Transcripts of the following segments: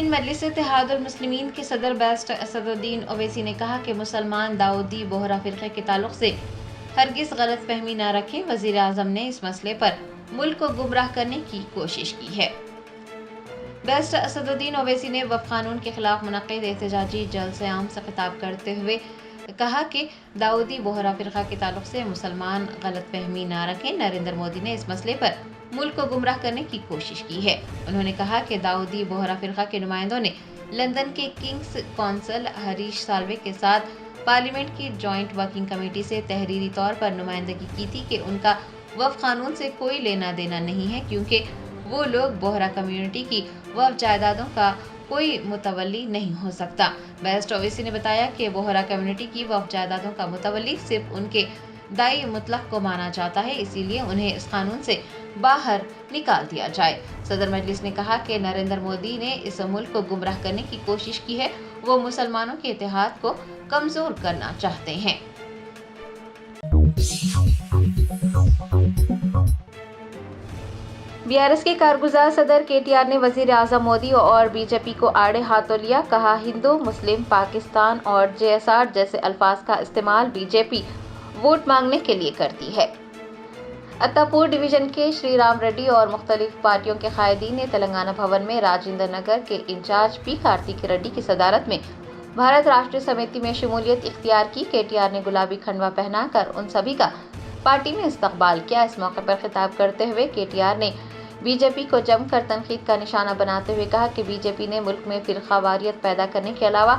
अरकान मजलिस इत्तेहाद मुस्लिमीन के सदर बैरिस्टर असदुद्दीन ओवैसी ने कहा कि मुसलमान दाऊदी बोहरा फ़िरक़े के ताल्लुक़ से हरगिज़ गलत फहमी न रखें। वज़ीर आज़म ने इस मसले पर मुल्क को गुमराह करने की कोशिश की है। बैरिस्टर असदुद्दीन ओवैसी ने वफ़ क़ानून के ख़िलाफ़ मुनक़्क़िद एहतजाजी जलसे आम से खिताब करते हुए कहा कि दाऊदी बोहरा फ़िरक़ा के ताल्लुक़ से मुसलमान गलत फहमी न रखें। नरेंद्र मोदी ने इस मसले पर मुल्क को गुमराह करने की कोशिश की है। उन्होंने कहा कि दाऊदी बोहरा फ़िरक़ा के नुमाइंदों ने लंदन के किंग्स कौंसल हरीश साल्वे के साथ पार्लियामेंट की जॉइंट वर्किंग कमेटी से तहरीरी तौर पर नुमाइंदगी की थी कि उनका वफ़ क़ानून से कोई लेना देना नहीं है, क्योंकि वो लोग बोहरा कम्युनिटी की वफ़ जायदादों का कोई मुतवल्ली नहीं हो सकता। बैरिस्टर ओवैसी ने बताया कि बोहरा कम्युनिटी की वफ़ जायदादों का मुतवल्ली सिर्फ उनके दाई मुतलक को माना जाता है, इसीलिए उन्हें इस कानून से बाहर निकाल दिया जाए। सदर मजलिस ने कहा कि नरेंद्र मोदी ने इस मुल्क को गुमराह करने की कोशिश की है। वो मुसलमानों के इत्तेहाद को कमजोर करना चाहते हैं। बीआरएस के कारगुजार सदर केटीआर ने वजीर आजम मोदी और बीजेपी को आड़े हाथों लिया। कहा, हिंदू, मुस्लिम, पाकिस्तान और जेएसआर जैसे अल्फाज का इस्तेमाल बीजेपी वोट मांगने के लिए करती है। अत्तापूर डिवीजन के श्री राम रेड्डी और मुख्तलिफ पार्टियों के कायदीन ने तेलंगाना भवन में राजेंद्र नगर के इंचार्ज पी कार्तिक रेड्डी की सदारत में भारत राष्ट्रीय समिति में शमूलियत इख्तियार की। केटीआर ने गुलाबी खंडवा पहनाकर उन सभी का पार्टी में इस्तकबाल किया। इस मौके पर खिताब करते हुए केटीआर ने बीजेपी को जमकर तनकीद का निशाना बनाते हुए कहा कि बीजेपी ने मुल्क में फ़िरक़ावारियत पैदा करने के अलावा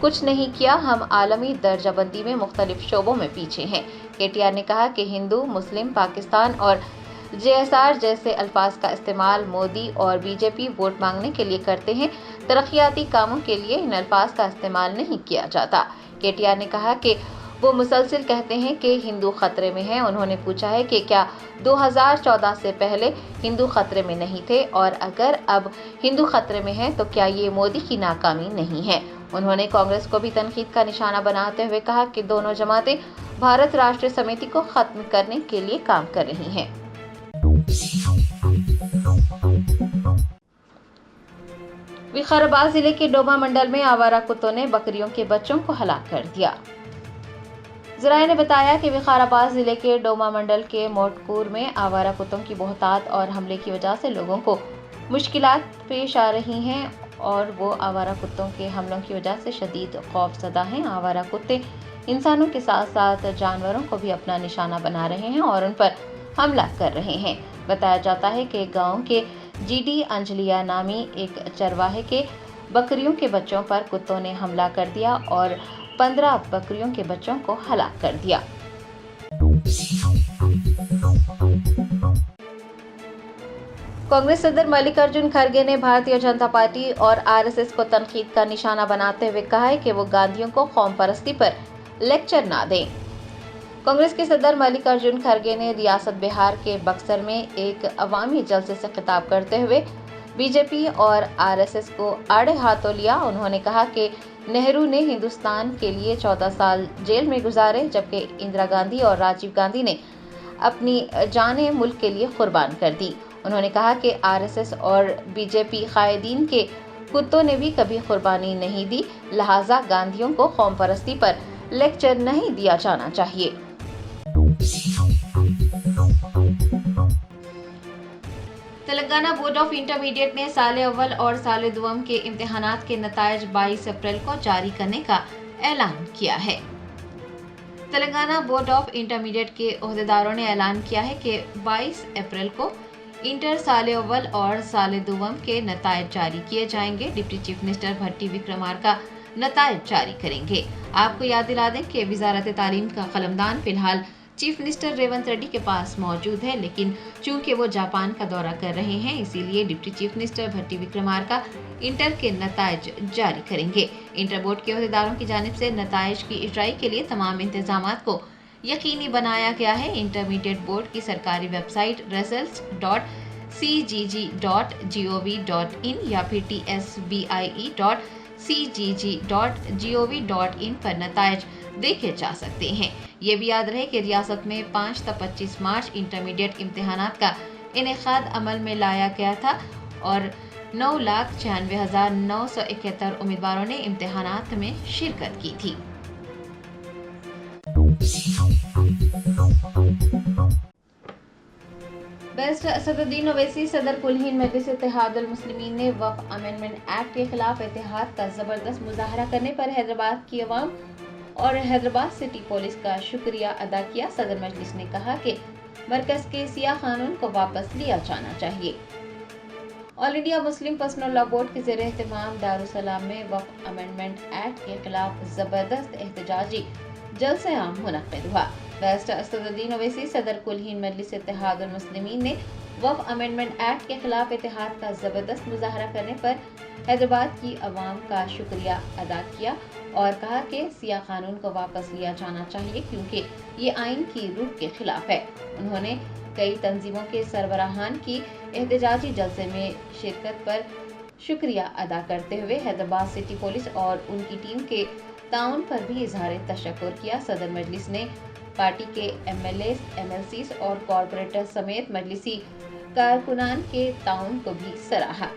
कुछ नहीं किया। हम आलमी दर्जाबंदी में मुख्तलिफ शोबों में पीछे हैं। केटीआर ने कहा कि हिंदू, मुस्लिम, पाकिस्तान और जेएसआर जैसे अल्फाज का इस्तेमाल मोदी और बीजेपी वोट मांगने के लिए करते हैं। तरक्याती कामों के लिए इन अल्फाज का इस्तेमाल नहीं किया जाता। केटीआर ने कहा कि वो मुसलसिल कहते हैं कि हिंदू खतरे में है। उन्होंने पूछा है कि क्या 2014 से पहले हिंदू खतरे में नहीं थे, और अगर अब हिंदू खतरे में है तो क्या ये मोदी की नाकामी नहीं है। उन्होंने कांग्रेस को भी तनकीद का निशाना बनाते हुए कहा कि दोनों जमातें भारत राष्ट्रीय समिति को खत्म करने के लिए काम कर रही हैं। विकाराबाद जिले के डोमा मंडल में आवारा कुत्तों ने बकरियों के बच्चों को हलाक कर दिया। ज़राए ने बताया कि विकाराबाद जिले के डोमा मंडल के मोटकूर में आवारा कुत्तों की बहुतात और हमले की वजह से लोगों को मुश्किलात पेश आ रही हैं, और वो आवारा कुत्तों के हमलों की वजह से शदीद खौफज़दा हैं। आवारा कुत्ते इंसानों के साथ साथ जानवरों को भी अपना निशाना बना रहे हैं और उन पर हमला कर रहे हैं। बताया जाता है कि गांव के जीडी अंजलिया नामी एक चरवाहे के बकरियों के बच्चों पर कुत्तों ने हमला कर दिया और 15 बकरियों के बच्चों को हलाक कर दिया। कांग्रेस सदर मल्लिकार्जुन खड़गे ने भारतीय जनता पार्टी और आरएसएस को तनकीद का निशाना बनाते हुए कहा है कि वो गांधियों को कौम परस्ती पर लेक्चर ना दें। कांग्रेस के सदर मल्लिकार्जुन खड़गे ने रियासत बिहार के बक्सर में एक अवामी जलसे से खिताब करते हुए बीजेपी और आरएसएस को आड़े हाथों लिया। उन्होंने कहा कि नेहरू ने हिंदुस्तान के लिए 14 साल जेल में गुजारे, जबकि इंदिरा गांधी और राजीव गांधी ने अपनी जानें मुल्क के लिए कुर्बान कर दी। उन्होंने कहा कि आरएसएस और बीजेपी कायदीन के कुत्तों ने भी कभी कुर्बानी नहीं दी, लिहाजा गांधियों को कौम परस्ती पर लेक्चर नहीं दिया जाना चाहिए। तेलंगाना बोर्ड ऑफ इंटरमीडिएट ने साल अव्वल और साल दुआम के इम्तिहानात के नतायज 22 अप्रैल को जारी करने का ऐलान किया है। तेलंगाना बोर्ड ऑफ इंटरमीडिएट के ओहदेदारों ने ऐलान किया है कि 22 अप्रैल को इंटर साल अव्वल और साल दुआम के नतायज जारी किए जाएंगे। डिप्टी चीफ मिनिस्टर भट्टी विक्रमार्का नतायज जारी करेंगे। आपको याद दिला दें कि वजारत तालीम का कलमदान फिलहाल चीफ मिनिस्टर रेवंत रेड्डी के पास मौजूद है, लेकिन चूंकि वो जापान का दौरा कर रहे हैं, इसीलिए डिप्टी चीफ मिनिस्टर भट्टी विक्रमार्का इंटर के नतायज जारी करेंगे। इंटर बोर्ड के ओहदेदारों की जानिब से नतायज की इजराई के लिए तमाम इंतजामात को यकीनी बनाया गया है। इंटरमीडिएट बोर्ड की सरकारी वेबसाइट results.cgg.gov.in या फिर tsbie.cgg.gov.in पर नतायज देखे जा सकते हैं। ये भी याद रहे कि रियासत में 5 से 25 मार्च इंटरमीडिएट इम्तिहानात का इनेकाद अमल में लाया गया था और 9,96,971 उम्मीदवारों ने इम्तिहानात में शिरकत की थी। बैरिस्टर असदुद्दीन ओवैसी सदर कुल हिंद मजलिस इत्तेहादुल मुस्लिमीन ने वक्फ अमेंडमेंट एक्ट के खिलाफ इत्तेहाद का जबरदस्त मुजाहरा करने पर हैदराबाद की अवाम और हैदराबाद सिटी पुलिस का शुक्रिया अदा किया। सदर मजलिस ने कहा कि मरकज के सियाह कानून को वापस लिया जाना चाहिए। All India Muslim personal law board के ज़ेर एहतमाम दारुसलाम में वक्फ अमेंडमेंट एक्ट के खिलाफ जबरदस्त एहतजाजी जलसे आम मुनक्किद हुआ। बैरिस्टर असदुद्दीन ओवैसी सदर कुल हिंद मजलिस इत्तेहादुल मुस्लिमीन ने वक्फ अमेंडमेंट एक्ट के खिलाफ इत्तेहाद का जबरदस्त मुजाहरा करने पर हैदराबाद की अवाम का शुक्रिया अदा किया और कहा कि सियाह कानून को वापस लिया जाना चाहिए क्योंकि ये आइन की रूह के खिलाफ है। उन्होंने कई तंजीमों के सरबराहान की एहतजाजी जलसे में शिरकत पर शुक्रिया अदा करते हुए हैदराबाद सिटी पुलिस और उनकी टीम के ताउन पर भी इजहार तशक्कुर किया। सदर मजलिस ने पार्टी के MLAs, MLCs और कॉरपोरेटर समेत मजलिसी कारकुनान के ताउन को भी सराहा।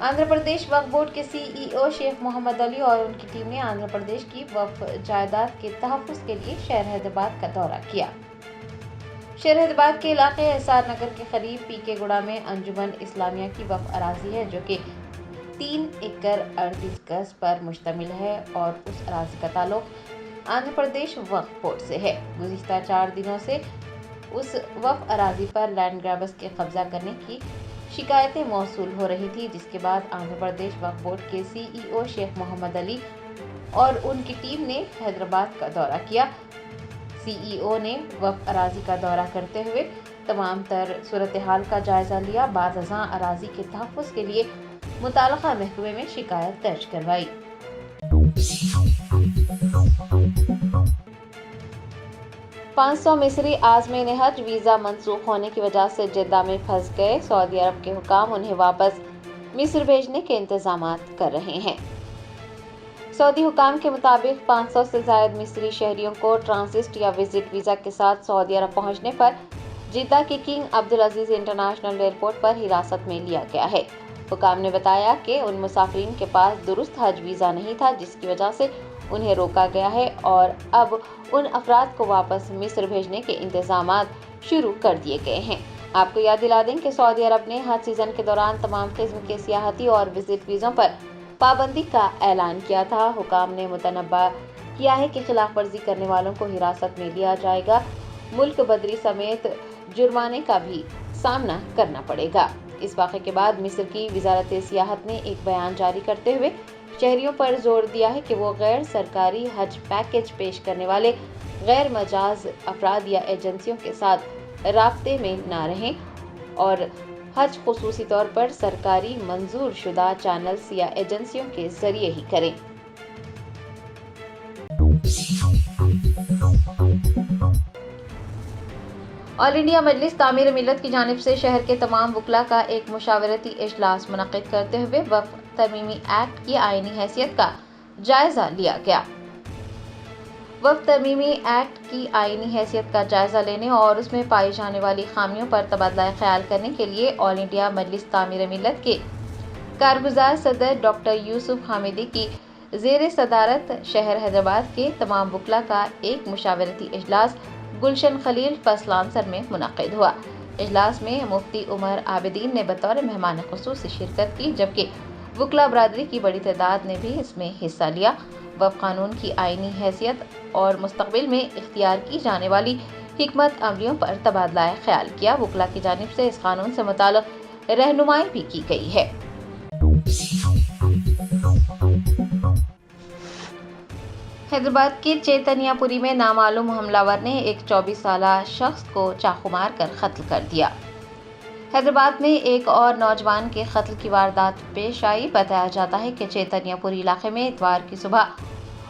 आंध्र प्रदेश वक्फ बोर्ड के CEO शेख मोहम्मद अली और उनकी टीम ने आंध्र प्रदेश की वक्फ जायदाद के तहफ़्फ़ुज़ के लिए शहर हैदराबाद का दौरा किया। शहर हैदराबाद के इलाके एसआर नगर के करीब PK गुड़ा में अंजुमन इस्लामिया की वक्फ अराजी है जो कि 3 एकड़ 38 गज पर मुश्तमिल है और उस अराजी का ताल्लुक आंध्र प्रदेश वक्फ बोर्ड से है। गुज़िश्ता 4 दिनों से उस वक्फ अराजी पर लैंड ग्रैबर्स के कब्जा करने की शिकायतें मौसूल हो रही थी, जिसके बाद आंध्र प्रदेश वक्फ बोर्ड के CEO शेख मोहम्मद अली और उनकी टीम ने हैदराबाद का दौरा किया। CEO ने वक्फ अराजी का दौरा करते हुए तमाम तर सूरत हाल का जायजा लिया। बाद अज़ां अराजी के तहफ़्फ़ुज़ के लिए मुताल्लिक़ा महकमे में शिकायत दर्ज करवाई। 500 मिस्री आज़मीन हज वीज़ा मंसूख होने की वजह से जिद्दा में फंस गए। सऊदी अरब के हुकाम उन्हें वापस मिस्र भेजने के इंतजामात कर रहे हैं। सऊदी हुकाम के मुताबिक 500 से ज़ायद मिस्री शहरियों को ट्रांसिट या विजिट वीज़ा के साथ सऊदी अरब पहुंचने पर जिद्दा के किंग अब्दुल अजीज़ इंटरनेशनल एयरपोर्ट पर हिरासत में लिया गया है। हुकाम ने बताया कि उन मुसाफिरीन के पास दुरुस्त हज वीज़ा नहीं था, जिसकी वजह से उन्हें रोका गया है और अब उन अफराद को वापस मिस्र भेजने के इंतजामात शुरू कर दिए गए हैं। आपको याद दिला दें कि सऊदी अरब ने हज सीज़न के दौरान तमाम किस्म के सियाहती और विजिट वीज़ों पर पाबंदी का ऐलान किया था। हुकाम ने मुतनब्बा किया है कि खिलाफ वर्जी करने वालों को हिरासत में लिया जाएगा। मुल्क बदरी समेत जुर्माने का भी सामना करना पड़ेगा। इस वाक़े के बाद मिस्र की वज़ारत सियाहत ने एक बयान जारी करते हुए शहरियों पर जोर दिया है कि वो गैर सरकारी हज पैकेज पेश करने वाले गैर मजाज अफराद या एजेंसियों के साथ राब्ते में ना रहें और हज खुसूसी तौर पर सरकारी मंजूर शुदा चैनल्स या एजेंसियों के जरिए ही करें। ऑल इंडिया मजलिस तामीर मिल्लत की जानिब से शहर के तमाम वकला का एक मुशावरती इजलास मुनक्किद करते हुए वक्फ तरमीमी एक्ट की आईनी हैसियत का जायजा लिया गया। वक्फ तरमीमी एक्ट की आईनी हैसियत का जायजा लेने और उसमें पाई जाने वाली खामियों पर तबादला ख्याल करने के लिए ऑल इंडिया मजलिस तामीर मिल्लत के कारगुजार सदर डॉक्टर यूसुफ हामिदी की ज़ेर सदारत शहर हैदराबाद के तमाम वकला का एक मुशावरती इजलास गुलशन खलील फसलांसर में मुनक्किद हुआ। इजलास में मुफ्ती उमर आबिदीन ने बतौर मेहमान खुसूसी शिरकत की, जबकि वकला बरादरी की बड़ी तादाद ने भी इसमें हिस्सा लिया। वक्फ कानून की आईनी हैसियत और मुस्तकबिल में इख्तियार की जाने वाली हिकमत अमलियों पर तबादला ख्याल किया। वकला की जानिब से इस कानून से मुताल्लिक़ रहनुमाई भी की गई है। हैदराबाद के चैतन्यापुरी में नामालूम हमलावर ने एक 24 साला शख्स को चाकू मार कर कत्ल कर दिया। हैदराबाद में एक और नौजवान के कत्ल की वारदात पेश आई। बताया जाता है कि चैतन्यापुरी इलाके में इतवार की सुबह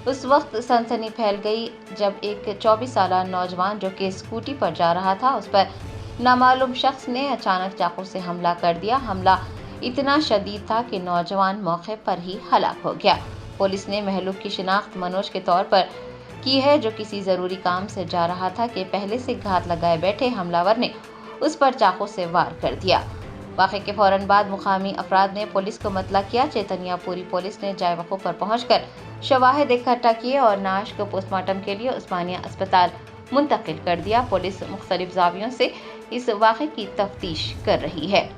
उस वक्त सनसनी फैल गई जब एक 24 साला नौजवान जो कि स्कूटी पर जा रहा था उस पर नामालूम शख्स ने अचानक चाकू से हमला कर दिया। हमला इतना शदीद था कि नौजवान मौके पर ही हलाक हो गया। पुलिस ने महलूक की शिनाख्त मनोज के तौर पर की है, जो किसी ज़रूरी काम से जा रहा था कि पहले से घात लगाए बैठे हमलावर ने उस पर चाकू से वार कर दिया। वाक़े के फौरन बाद मुकामी अफराद ने पुलिस को मतला किया। चैतन्यापुरी पुलिस ने जाए वक़्फ़ पर पहुंचकर शवाहिद इकट्ठा किए और नाश को पोस्टमार्टम के लिए उस्मानिया अस्पताल मुंतकिल कर दिया। पुलिस मुख्तलिफ ज़ावियों से इस वाक़े की तफ्तीश कर रही है।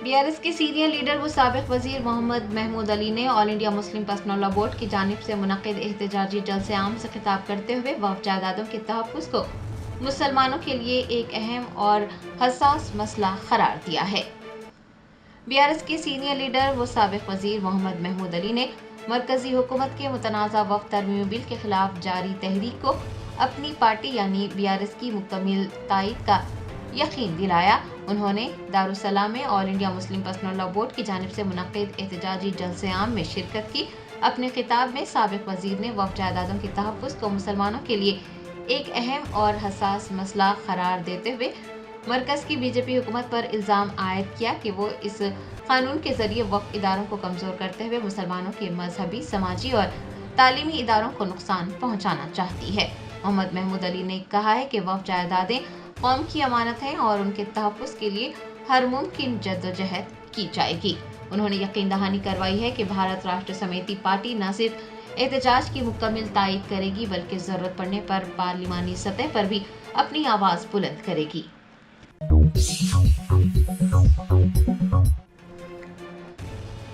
बीआरएस के सीनियर लीडर व साबिक वजीर मोहम्मद महमूद अली ने all India Muslim personal law board की जानिब से मुनक़िद एहतजाजी जलसे आम से खिताब करते हुए वक्फ जायदादों के तहफ़्फ़ुज़ को मुसलमानों के लिए एक अहम और हसास मसला करार दिया है। बीआरएस के सीनियर लीडर व साबिक वजीर मोहम्मद महमूद अली ने मरकजी हुकूमत के मुतनाज़ा वक्फ तरमीमी बिल के खिलाफ जारी तहरीक को अपनी पार्टी यानी बीआरएस की मुकम्मल तायद का यकीन दिलाया। उन्होंने दारुसलाम में all India Muslim personal law board की जानिब से मुनक़िद एहतजाजी जलसे आम में शिरकत की। अपने खिताब में साबिक वजीर ने वक्फ जायदादों के तहफ़्फ़ुज़ को मुसलमानों के लिए एक अहम और हसास मसला करार देते हुए मरकज़ की बीजेपी हुकूमत पर इल्ज़ाम आयद किया कि वो इस कानून के ज़रिए वक्फ इदारों को कमज़ोर करते हुए मुसलमानों के मजहबी, समाजी और तालीमी इदारों को नुकसान पहुँचाना चाहती है। मोहम्मद महमूद अली ने कहा है कि वक्फ जायदादें कौम की अमानत हैं और उनके तहफ़्फ़ुज़ के लिए हर मुमकिन जद्दोजहद की जाएगी। उन्होंने यकीन दहानी करवाई है कि भारत राष्ट्र समिति पार्टी न सिर्फ एहतजाज की मुकम्मल तायद करेगी बल्कि ज़रूरत पड़ने पर पार्लिमानी सतह पर भी अपनी आवाज़ बुलंद करेगी।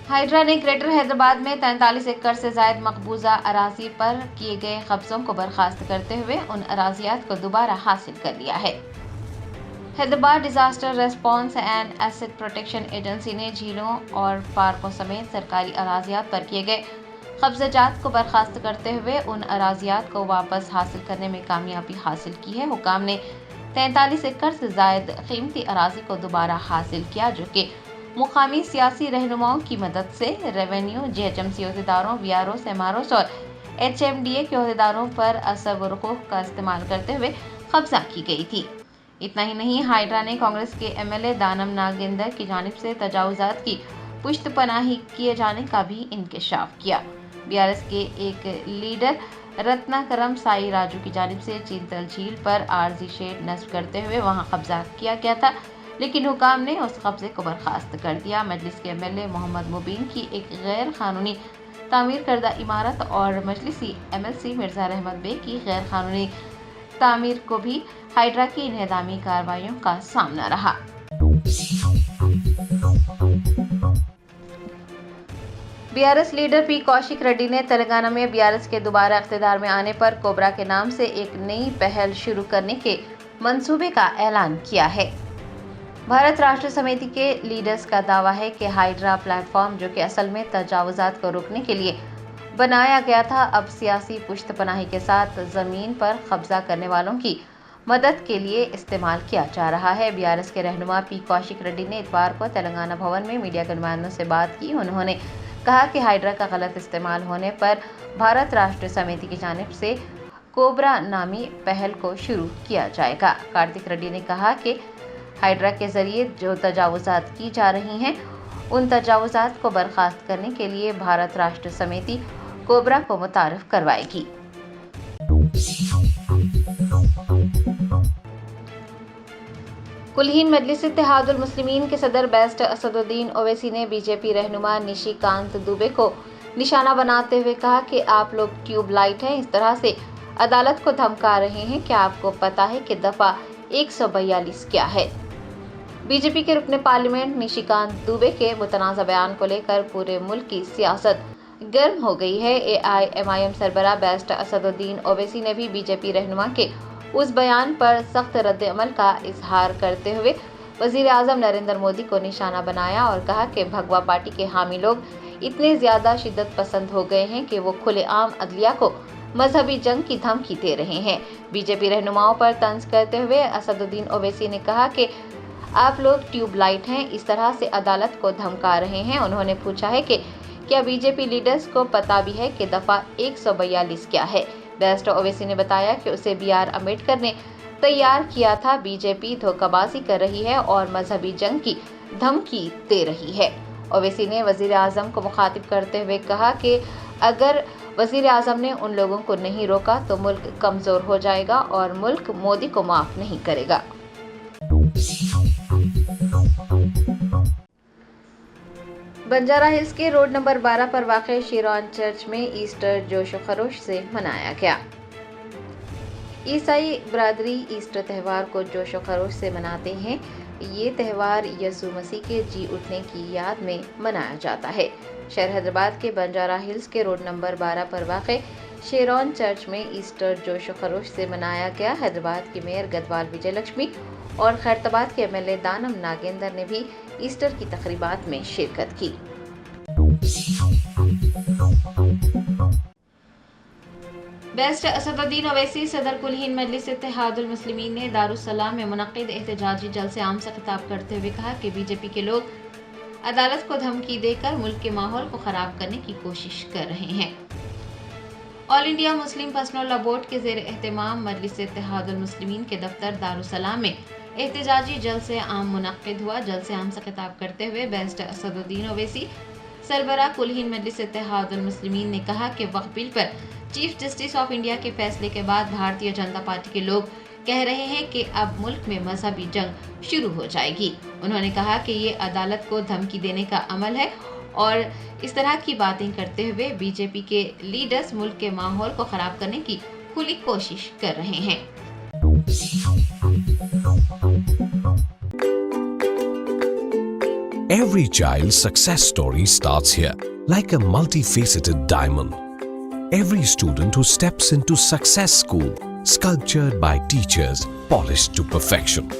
हाइड्रा ने ग्रेटर हैदराबाद में 43 एकड़ से ज़ायद मकबूजा अराजी पर किए गए कब्ज़ों को बर्खास्त करते हुए उन अराजियात को दोबारा हासिल कर लिया है। Hyderabad disaster response and asset protection agency ने झीलों और पार्कों समेत सरकारी अराजियात पर किए गए कब्ज़ात को बर्खास्त करते हुए उन अराजियात को वापस हासिल करने में कामयाबी हासिल की है। हुकाम ने 43 एकड़ से ज़ायद कीमती अराजी को दोबारा हासिल किया, जो कि मुकामी सियासी रहनुमाओं की मदद से रेवेन्यू, जीएचएमसी अहदेदारों, वीआरओ, एमआरओ और एचएमडीए के अहदेदारों पर असर व रुकूक का इस्तेमाल करते हुए कब्जा की गई थी। इतना ही नहीं, हाइड्रा ने कांग्रेस के एमएलए दानम नागेंदर की जानिब से तजावुजात की पुश्तपनाही किए जाने का भी इंकशाफ किया। बीआरएस के एक लीडर रत्नाकरम साई राजू की जानिब से चींतल झील पर आरजी शेड नस्ब करते हुए वहां कब्जा किया गया था, लेकिन हुकाम ने उस कब्जे को बर्खास्त कर दिया। मजलिस के एमएलए मोहम्मद मुबीन की एक गैर कानूनी तामीर करदा इमारत और मजलिसी एमएलसी मिर्जा रहमत बे की गैर कानूनी तामीर को भी हाइड्रा की इन्हदामी कार्रवाइयों का सामना रहा। BRS leader P Kaushik Reddy ने तेलंगाना में बीआरएस के दोबारा इख्तिदार में आने पर कोबरा के नाम से एक नई पहल शुरू करने के मंसूबे का ऐलान किया है। भारत राष्ट्र समिति के लीडर्स का दावा है कि हाइड्रा प्लेटफॉर्म, जो कि असल में तजावुजात को रोकने के लिए बनाया गया था, अब सियासी पुश्तपनाही के साथ ज़मीन पर कब्जा करने वालों की मदद के लिए इस्तेमाल किया जा रहा है। बीआरएस के रहनुमा पी कौशिक रेड्डी ने इतवार को तेलंगाना भवन में मीडिया के नुमाइंदों से बात की। उन्होंने कहा कि हाइड्रा का गलत इस्तेमाल होने पर भारत राष्ट्र समिति की जानिब से कोबरा नामी पहल को शुरू किया जाएगा। कार्तिक रेड्डी ने कहा कि हाइड्रा के जरिए जो तजावुजात की जा रही हैं, उन तजावुजात को बर्खास्त करने के लिए भारत राष्ट्र समिति कोबरा को मुतारफ करवाएगी। कुल हिंद मजलिस इत्तेहादुल मुस्लिमीन के सदर बैरिस्टर असदुद्दीन ओवैसी ने बीजेपी रहनुमा निशिकांत दुबे को निशाना बनाते हुए कहा कि आप लोग ट्यूबलाइट हैं, इस तरह से अदालत को धमका रहे हैं। क्या आपको पता है कि दफा 142 क्या है? बीजेपी के रुकने पार्लियामेंट निशिकांत दुबे के मुतनाज़ा बयान को लेकर पूरे मुल्क की सियासत गर्म हो गई है। एआईएमआईएम सरबराह बैरिस्टर असदुद्दीन ओवैसी ने भी बीजेपी रहनुमा के उस बयान पर सख्त रद्द अमल का इजहार करते हुए वजीर आज़म नरेंद्र मोदी को निशाना बनाया और कहा कि भगवा पार्टी के हामी लोग इतने ज़्यादा शिद्दत पसंद हो गए हैं कि वो खुलेआम अदलिया को मजहबी जंग की धमकी दे रहे हैं। बीजेपी रहनुमाओं पर तंज करते हुए असदुद्दीन ओवैसी ने कहा कि आप लोग ट्यूबलाइट हैं, इस तरह से अदालत को धमका रहे हैं। उन्होंने पूछा है कि क्या बीजेपी लीडर्स को पता भी है कि दफा 142 क्या है? बैरिस्टर ओवैसी ने बताया कि उसे BR अम्बेडकर ने तैयार किया था। बीजेपी धोखाबाजी कर रही है और मजहबी जंग की धमकी दे रही है। اویسی نے وزیر اعظم کو مخاطب کرتے ہوئے کہا کہ اگر وزیر اعظم نے ان لوگوں کو نہیں روکا تو ملک کمزور ہو جائے گا اور ملک مودی کو معاف نہیں کرے گا۔ بنجارہ ہلز کے روڈ نمبر 12 پر واقع شیرون چرچ میں ایسٹر جوش و خروش سے منایا گیا۔ عیسائی برادری ایسٹر تہوار کو جوش و خروش سے مناتے ہیں۔ یہ تہوار یسوع مسیح کے جی اٹھنے کی یاد میں منایا جاتا ہے۔ شہر حیدرآباد کے بنجارہ ہلز کے روڈ نمبر 12 پر واقع شیرون چرچ میں ایسٹر جوش و خروش سے منایا گیا۔ حیدرآباد کی میئر گدوال وجے لکشمی اور خیرتآباد کے ایم ایل اے دانم ناگیندر نے بھی ایسٹر کی تقریبات میں شرکت کی۔ بیسٹ اسد الدین اویسی صدر کل ہند مجلس اتحاد المسلمین نے دارالسلام میں منعقد احتجاجی جلسے عام سے خطاب کرتے ہوئے کہا کہ بی جے پی کے لوگ عدالت کو دھمکی دے کر ملک کے ماحول کو خراب کرنے کی کوشش کر رہے ہیں۔ آل انڈیا مسلم پرسنل لا بورڈ کے زیر اہتمام مجلس اتحاد المسلمین کے دفتر دارالسلام میں احتجاجی جلسے عام منعقد ہوا۔ جلسے عام سے خطاب کرتے ہوئے بیسٹ اسد الدین اویسی سربراہ کل ہند مجلس اتحاد المسلمین نے کہا کہ وقف بل پر چیف جسٹس آف انڈیا کے فیصلے کے بعد بھارتیہ جنتا پارٹی کے لوگ کہہ رہے ہیں کہ اب ملک میں مذہبی جنگ شروع ہو جائے گی۔ انہوں نے کہا کہ یہ عدالت کو دھمکی دینے کا عمل ہے اور اس طرح کی باتیں کرتے ہوئے بی جے پی کے لیڈرز ملک کے ماحول کو خراب کرنے کی کھلی کوشش کر رہے ہیں۔ Every child's success story starts here, like a multifaceted diamond. Every student who steps into Success School, sculptured by teachers, polished to perfection.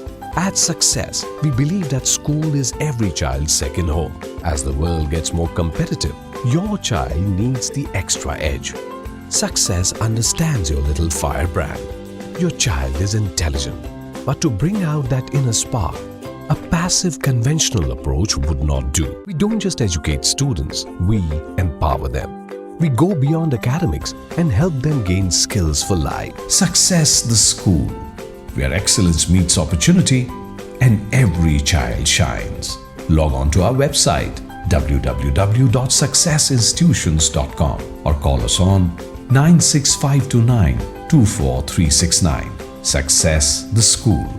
At Success, we believe that school is every child's second home. As the world gets more competitive, your child needs the extra edge. Success understands your little firebrand. Your child is intelligent, but to bring out that inner spark, a passive conventional approach would not do. We don't just educate students, we empower them. We go beyond academics and help them gain skills for life. Success the School, where excellence meets opportunity and every child shines. Log on to our website www.successinstitutions.com or call us on 96529 24369. Success the School.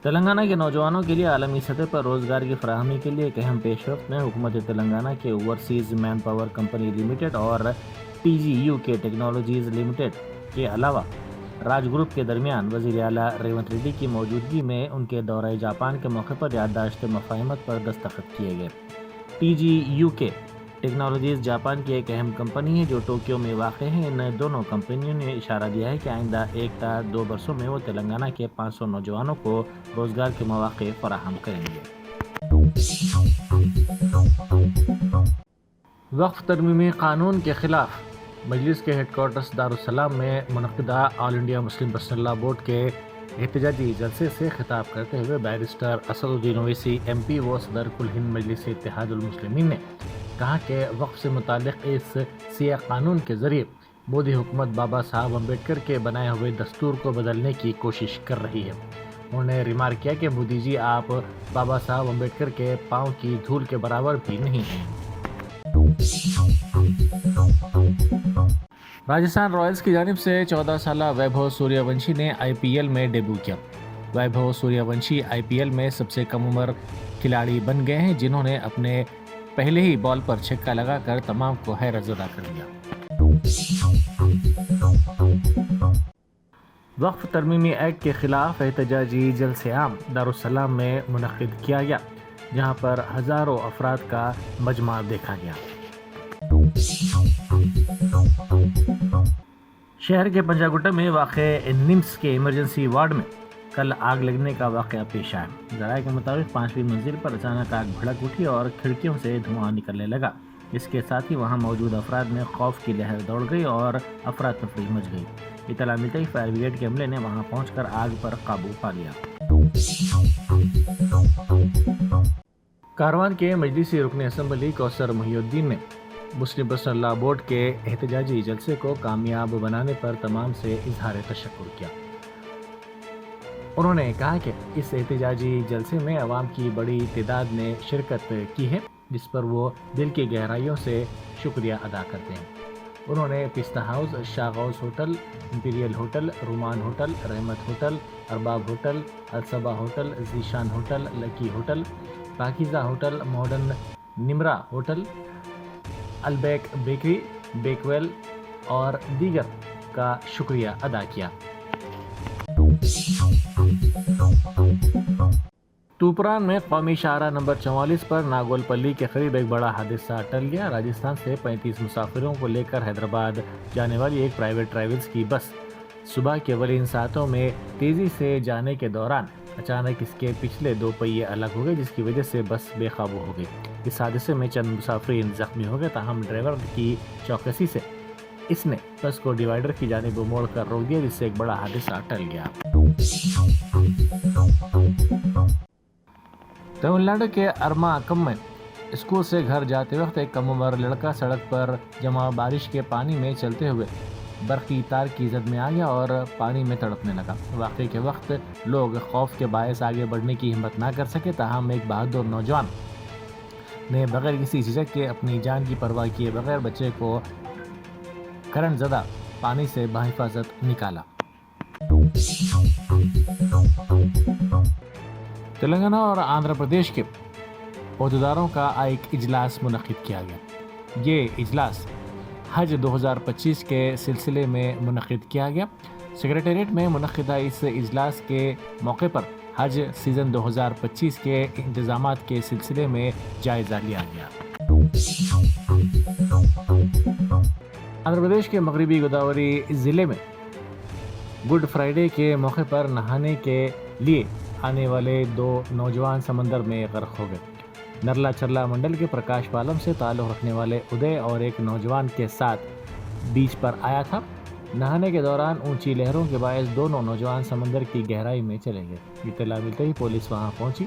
Telangana کے نوجوانوں کے لیے عالمی سطح پر روزگار کی فراہمی کے لیے ایک اہم پیش رفت میں حکومت تلنگانہ کے overseas man power company limited اور TGU کے ٹیکنالوجیز لمیٹڈ کے علاوہ راج گروپ کے درمیان وزیر اعلیٰ ریونت ریڈی کی موجودگی میں ان کے دورہ جاپان کے موقع پر یادداشت مفاہمت پر دستخط کیے گئے۔ TGU کے ٹیکنالوجیز جاپان کی ایک اہم کمپنی ہے جو ٹوکیو میں واقع ہے۔ ان دونوں کمپنیوں نے اشارہ دیا ہے کہ آئندہ 1 تا 2 برسوں میں وہ تلنگانہ کے 500 نوجوانوں کو روزگار کے مواقع فراہم کریں گے۔ وقف ترمیمی قانون کے خلاف مجلس کے ہیڈ کوارٹرز دارالسلام میں منعقدہ آل انڈیا مسلم پرسنل لا بورڈ کے احتجاجی جلسے سے خطاب کرتے ہوئے بیرسٹر اسد الدین اویسی MP و صدر کل ہند مجلس اتحاد المسلمین نے کہا کہ وقف سے متعلق اس سیاہ قانون کے ذریعے مودی حکومت بابا صاحب امبیڈکر کے بنائے ہوئے دستور کو بدلنے کی کوشش کر رہی ہے۔ انہوں نے ریمارک کیا کہ مودی جی آپ بابا صاحب امبیڈکر کے پاؤں کی دھول کے برابر بھی نہیں ہیں۔ راجستھان رائلز کی جانب سے 14 سالہ ویبھو سوریہ ونشی نے IPL میں ڈیبیو کیا۔ ویبھو سوریہ ونشی IPL میں سب سے کم عمر کھلاڑی بن گئے ہیں جنہوں نے اپنے پہلے ہی بال پر چھکا لگا کر تمام کو حیرت زدہ کر دیا۔ وقف ترمیمی ایکٹ کے خلاف احتجاجی جلسہ عام دارالسلام میں منعقد کیا گیا جہاں پر ہزاروں افراد کا مجمع دیکھا گیا۔ شہر کے پنجاگٹا میں واقع نمس کے ایمرجنسی وارڈ میں کل آگ لگنے کا واقعہ پیش آیا۔ ذرائع کے مطابق 5ویں منزل پر اچانک آگ بھڑک اٹھی اور کھڑکیوں سے دھواں نکلنے لگا۔ اس کے ساتھ ہی وہاں موجود افراد میں خوف کی لہر دوڑ گئی اور افراتفری مچ گئی۔ اطلاع ملتے ہی فائر بریگیڈ کے عملے نے وہاں پہنچ کر آگ پر قابو پا لیا۔ کاروان کے مجلسی رکن اسمبلی کوثر محی الدین نے مسلم پرسنل لا بورڈ کے احتجاجی جلسے کو کامیاب بنانے پر تمام سے اظہار تشکر کیا۔ انہوں نے کہا کہ اس احتجاجی جلسے میں عوام کی بڑی تعداد نے شرکت کی ہے، جس پر وہ دل کی گہرائیوں سے شکریہ ادا کرتے ہیں۔ انہوں نے پستہ house, Shah Ghouse hotel, imperial hotel, Rumaan hotel, Rahmat hotel, Arbab hotel, Alsaba hotel, Zeeshan hotel, lucky hotel, Pakeeza hotel, modern Nimra hotel, Albaik bakery, Bakewell اور دیگر کا شکریہ ادا کیا۔ توپران میں قومی شاہراہ نمبر 44 پر ناگول پلی کے قریب ایک بڑا حادثہ ٹل گیا۔ راجستھان سے 35 مسافروں کو لے کر حیدرآباد جانے والی ایک پرائیویٹ ٹریولز کی بس صبح کے اولین ساعتوں میں تیزی سے جانے کے دوران اچانک اس کے پچھلے 2 پہیے الگ ہو گئے، جس کی وجہ سے بس بے قابو ہو گئی۔ اس حادثے میں چند مسافرین زخمی ہو گئے، تاہم ڈرائیور کی چوکسی سے اس نے بس کو ڈیوائیڈر کی جانب موڑ کر روک دیا، جس سے ایک بڑا حادثہ ٹل گیا۔ تمل ناڈو کے ارماکم میں اسکول سے گھر جاتے وقت ایک کم عمر لڑکا سڑک پر جمع بارش کے پانی میں چلتے ہوئے برقی تار کی زد میں آ گیا اور پانی میں تڑپنے لگا۔ واقعے کے وقت لوگ خوف کے باعث آگے بڑھنے کی ہمت نہ کر سکے، تاہم ایک بہادر نوجوان نے بغیر کسی جھجک کے اپنی جان کی پرواہ کیے بغیر بچے کو کرنٹ زدہ پانی سے بحفاظت نکالا۔ تلنگانہ اور آندھرا پردیش کے عہدیداروں کا ایک اجلاس منعقد کیا گیا۔ یہ اجلاس حج 2025 کے سلسلے میں منعقد کیا گیا۔ سیکریٹریٹ میں منعقدہ اس اجلاس کے موقع پر حج سیزن 2025 کے انتظامات کے سلسلے میں جائزہ لیا گیا۔ آندھرا پردیش کے مغربی گوداوری ضلع میں گڈ فرائیڈے کے موقع پر نہانے کے لیے آنے والے 2 نوجوان سمندر میں غرق ہو گئے۔ نرلا چرلا منڈل کے پرکاش پالم سے تعلق رکھنے والے ادے اور ایک نوجوان کے ساتھ بیچ پر آیا تھا۔ نہانے کے دوران اونچی لہروں کے باعث دونوں نوجوان سمندر کی گہرائی میں چلے گئے۔ اطلاع ملتے ہی پولیس وہاں پہنچی،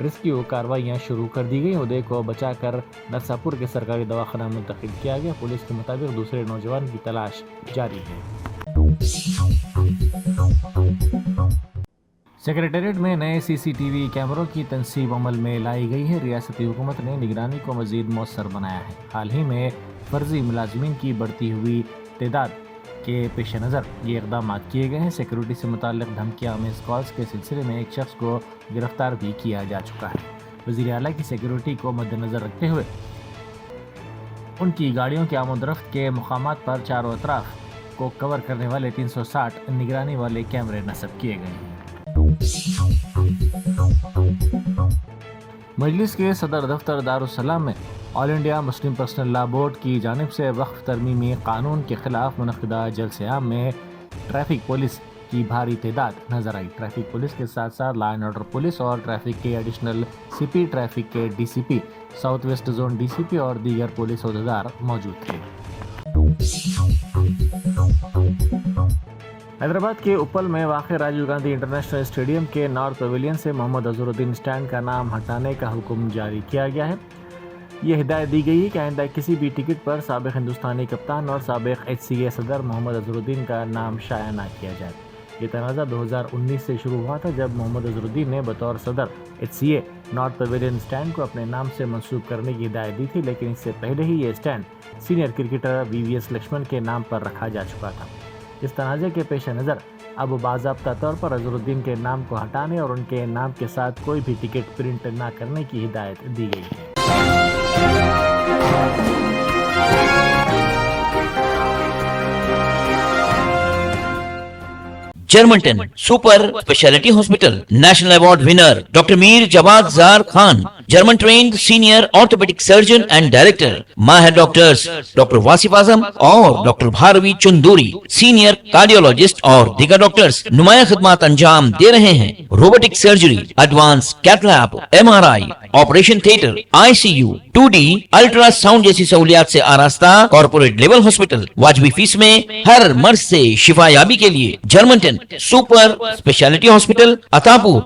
ریسکیو کارروائیاں شروع کر دی گئیں۔ ادے کو بچا کر نرساپور کے سرکاری دواخانہ منتقل کیا گیا۔ پولیس کے مطابق دوسرے نوجوان کی تلاش جاری ہے۔ سیکریٹریٹ میں نئے CCTV کیمروں کی تنصیب عمل میں لائی گئی ہے۔ ریاستی حکومت نے نگرانی کو مزید مؤثر بنایا ہے۔ حال ہی میں فرضی ملازمین کی بڑھتی ہوئی تعداد کے پیش نظر یہ اقدامات کیے گئے ہیں۔ سیکورٹی سے متعلق دھمکیاں مس کالز کے سلسلے میں ایک شخص کو گرفتار بھی کیا جا چکا ہے۔ وزیر اعلیٰ کی سیکورٹی کو مد نظر رکھتے ہوئے ان کی گاڑیوں کے آمد و رفت کے مقامات پر چاروں اطراف کو کور کرنے والے 360 نگرانی والے کیمرے نصب کیے گئے ہیں۔ مجلس کے صدر دفتر دارالسلام میں آل انڈیا مسلم پرسنل لا بورڈ کی جانب سے وقف ترمیمی قانون کے خلاف منعقدہ جلسے عام میں ٹریفک پولیس کی بھاری تعداد نظر آئی۔ ٹریفک پولیس کے ساتھ ساتھ لا اینڈ آرڈر پولیس اور ٹریفک کے ایڈیشنل CP، ٹریفک کے DCP، south waste zone DCP اور دیگر پولیس عہدیدار موجود تھے۔ حیدرآباد کے اپل میں واقع راجیو گاندھی انٹرنیشنل اسٹیڈیم کے نارتھ پویلین سے محمد اظہرالدین اسٹینڈ کا نام ہٹانے کا حکم جاری کیا گیا ہے۔ یہ ہدایت دی گئی ہے کہ آئندہ کسی بھی ٹکٹ پر سابق ہندوستانی کپتان اور سابق HCA صدر محمد اظہرالدین کا نام شائع نہ کیا جائے۔ یہ تنازع 2019 سے شروع ہوا تھا، جب محمد اظہرالدین نے بطور صدر HCA نارتھ پویلین اسٹینڈ کو اپنے نام سے منسوب کرنے کی ہدایت دی تھی، لیکن اس سے پہلے ہی یہ stand senior cricketer VVS Laxman کے نام پر رکھا جا چکا تھا۔ اس تنازع کے پیش نظر اب باضابطہ طور پر اظہرالدین کے نام کو ہٹانے اور ان کے نام کے ساتھ کوئی بھی ٹکٹ پرنٹ نہ کرنے کی ہدایت دی گئی ہے۔ Germanten super speciality hospital national award winner doctor Mir Jawad Zar Khan, German trained senior orthopaedic surgeon and director, ماہر ڈاکٹرز ڈاکٹر واصف اعظم اور doctor Bharavi Chanduri, senior cardiologist اور دیگر ڈاکٹرز نمایاں خدمات انجام دے رہے ہیں۔ Robotic surgery, advance cath lab, MRI، operation theatre, ICU، 2D ultrasound جیسی سہولیات سے آراستہ کارپوریٹ لیول ہاسپٹل، واجبی فیس میں ہر مرض سے شفا یابی کے لیے جرمنٹن سپر اسپیشلٹی ہاسپٹل، عطا پور،